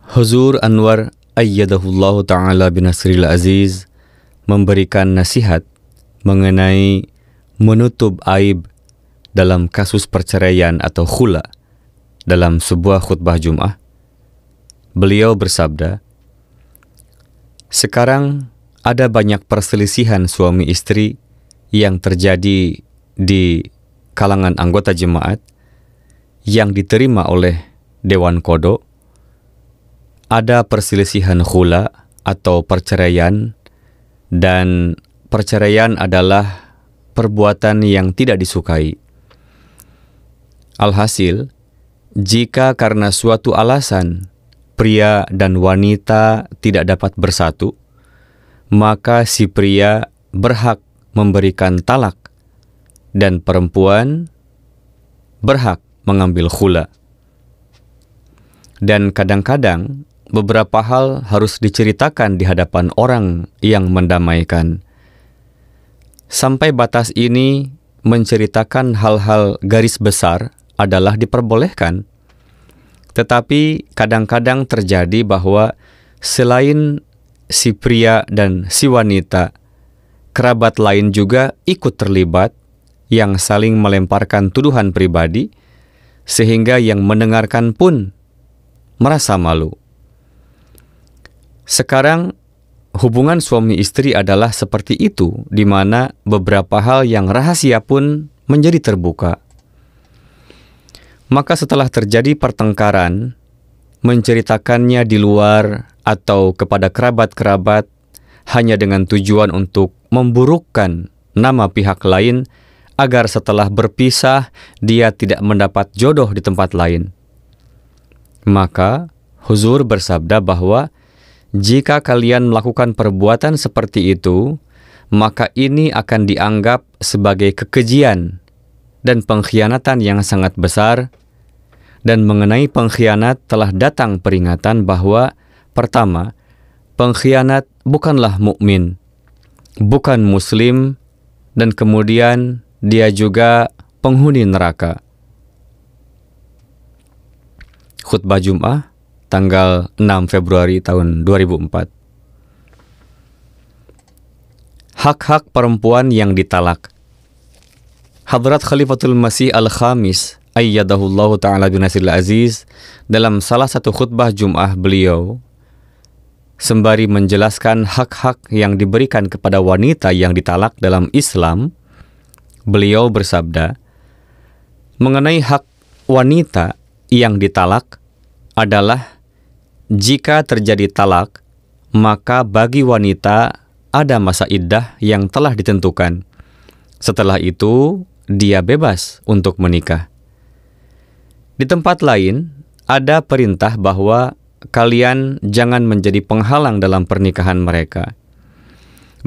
Huzur Anwar ayyadahullahu ta'ala binasril aziz memberikan nasihat mengenai menutup aib dalam kasus perceraian atau khula dalam sebuah khutbah Jum'ah. Beliau bersabda, sekarang ada banyak perselisihan suami istri yang terjadi di kalangan anggota jemaat yang diterima oleh Dewan Qadha. Ada perselisihan khula atau perceraian, dan perceraian adalah perbuatan yang tidak disukai. Alhasil, jika karena suatu alasan pria dan wanita tidak dapat bersatu, maka si pria berhak memberikan talak dan perempuan berhak mengambil khula. Dan kadang-kadang beberapa hal harus diceritakan di hadapan orang yang mendamaikan. Sampai batas ini, menceritakan hal-hal garis besar adalah diperbolehkan. Tetapi kadang-kadang terjadi bahwa selain si pria dan si wanita, kerabat lain juga ikut terlibat yang saling melemparkan tuduhan pribadi, sehingga yang mendengarkan pun merasa malu. Sekarang, hubungan suami istri adalah seperti itu, di mana beberapa hal yang rahasia pun menjadi terbuka. Maka setelah terjadi pertengkaran, menceritakannya di luar atau kepada kerabat-kerabat hanya dengan tujuan untuk memburukkan nama pihak lain agar setelah berpisah dia tidak mendapat jodoh di tempat lain. Maka Huzur bersabda bahwa jika kalian melakukan perbuatan seperti itu, maka ini akan dianggap sebagai kekejian dan pengkhianatan yang sangat besar. Dan mengenai pengkhianat telah datang peringatan bahwa pertama, pengkhianat bukanlah mukmin, bukan muslim, dan kemudian dia juga penghuni neraka. Khutbah Jum'ah tanggal 6 Februari tahun 2004. Hak-hak perempuan yang ditalak. Hadrat Khalifatul Masih Al-Khamis ayyadahullahu ta'ala binasril aziz dalam salah satu khutbah Jum'ah beliau, sembari menjelaskan hak-hak yang diberikan kepada wanita yang ditalak dalam Islam, beliau bersabda, mengenai hak wanita yang ditalak adalah jika terjadi talak, maka bagi wanita ada masa iddah yang telah ditentukan. Setelah itu, dia bebas untuk menikah. Di tempat lain, ada perintah bahwa kalian jangan menjadi penghalang dalam pernikahan mereka.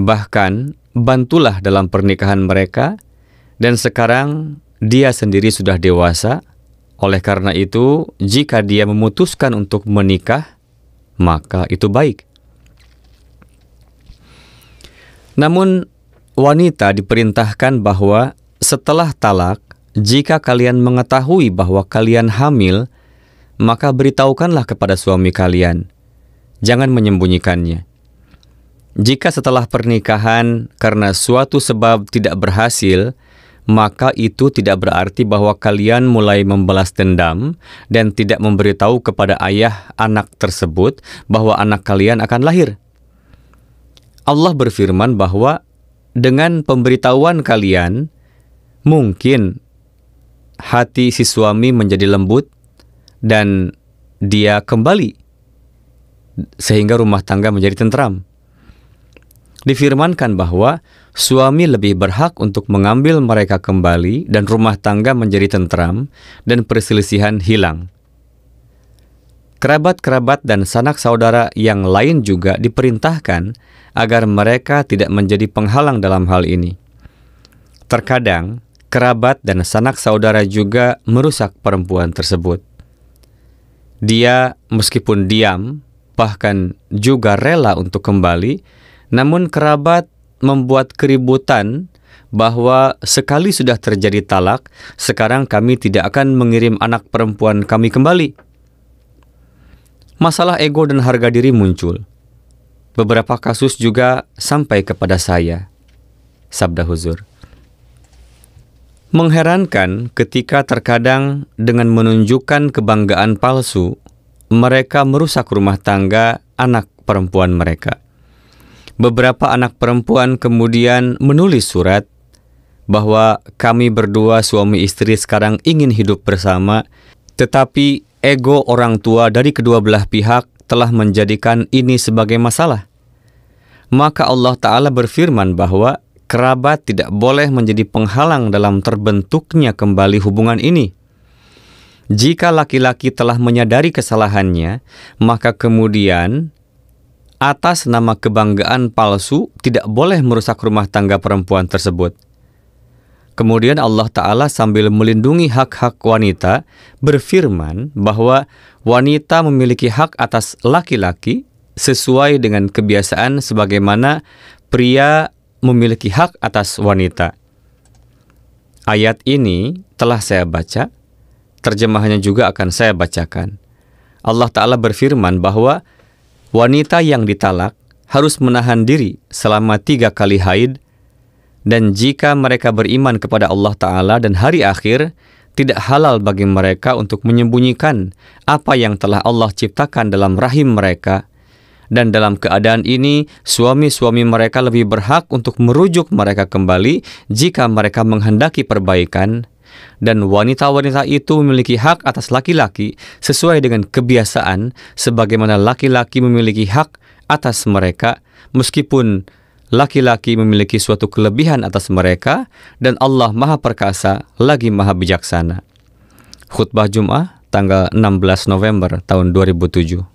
Bahkan, bantulah dalam pernikahan mereka, dan sekarang dia sendiri sudah dewasa. Oleh karena itu, jika dia memutuskan untuk menikah, maka itu baik. Namun, wanita diperintahkan bahwa setelah talak, jika kalian mengetahui bahwa kalian hamil, maka beritahukanlah kepada suami kalian. Jangan menyembunyikannya. Jika setelah pernikahan karena suatu sebab tidak berhasil, maka itu tidak berarti bahwa kalian mulai membalas dendam dan tidak memberitahu kepada ayah anak tersebut bahwa anak kalian akan lahir. Allah berfirman bahwa dengan pemberitahuan kalian, mungkin hati si suami menjadi lembut dan dia kembali, sehingga rumah tangga menjadi tentram. Difirmankan bahwa suami lebih berhak untuk mengambil mereka kembali dan rumah tangga menjadi tentram dan perselisihan hilang. Kerabat-kerabat dan sanak saudara yang lain juga diperintahkan agar mereka tidak menjadi penghalang dalam hal ini. Terkadang, kerabat dan sanak saudara juga merusak perempuan tersebut. Dia meskipun diam, bahkan juga rela untuk kembali, namun kerabat membuat keributan bahwa sekali sudah terjadi talak, sekarang kami tidak akan mengirim anak perempuan kami kembali. Masalah ego dan harga diri muncul. Beberapa kasus juga sampai kepada saya. Sabda Huzur. Mengherankan ketika terkadang dengan menunjukkan kebanggaan palsu, mereka merusak rumah tangga anak perempuan mereka. Beberapa anak perempuan kemudian menulis surat bahwa kami berdua suami istri sekarang ingin hidup bersama, tetapi ego orang tua dari kedua belah pihak telah menjadikan ini sebagai masalah. Maka Allah Ta'ala berfirman bahwa kerabat tidak boleh menjadi penghalang dalam terbentuknya kembali hubungan ini. Jika laki-laki telah menyadari kesalahannya, maka kemudian atas nama kebanggaan palsu tidak boleh merusak rumah tangga perempuan tersebut. Kemudian Allah Ta'ala sambil melindungi hak-hak wanita berfirman bahwa wanita memiliki hak atas laki-laki sesuai dengan kebiasaan sebagaimana pria memiliki hak atas wanita. Ayat ini telah saya baca, terjemahannya juga akan saya bacakan. Allah Ta'ala berfirman bahwa wanita yang ditalak harus menahan diri selama 3 kali haid, dan jika mereka beriman kepada Allah Ta'ala dan hari akhir, tidak halal bagi mereka untuk menyembunyikan apa yang telah Allah ciptakan dalam rahim mereka. Dan dalam keadaan ini, suami-suami mereka lebih berhak untuk merujuk mereka kembali jika mereka menghendaki perbaikan. Dan wanita-wanita itu memiliki hak atas laki-laki sesuai dengan kebiasaan sebagaimana laki-laki memiliki hak atas mereka, meskipun laki-laki memiliki suatu kelebihan atas mereka, dan Allah Maha Perkasa lagi Maha Bijaksana. Khutbah Jum'ah tanggal 16 November tahun 2007.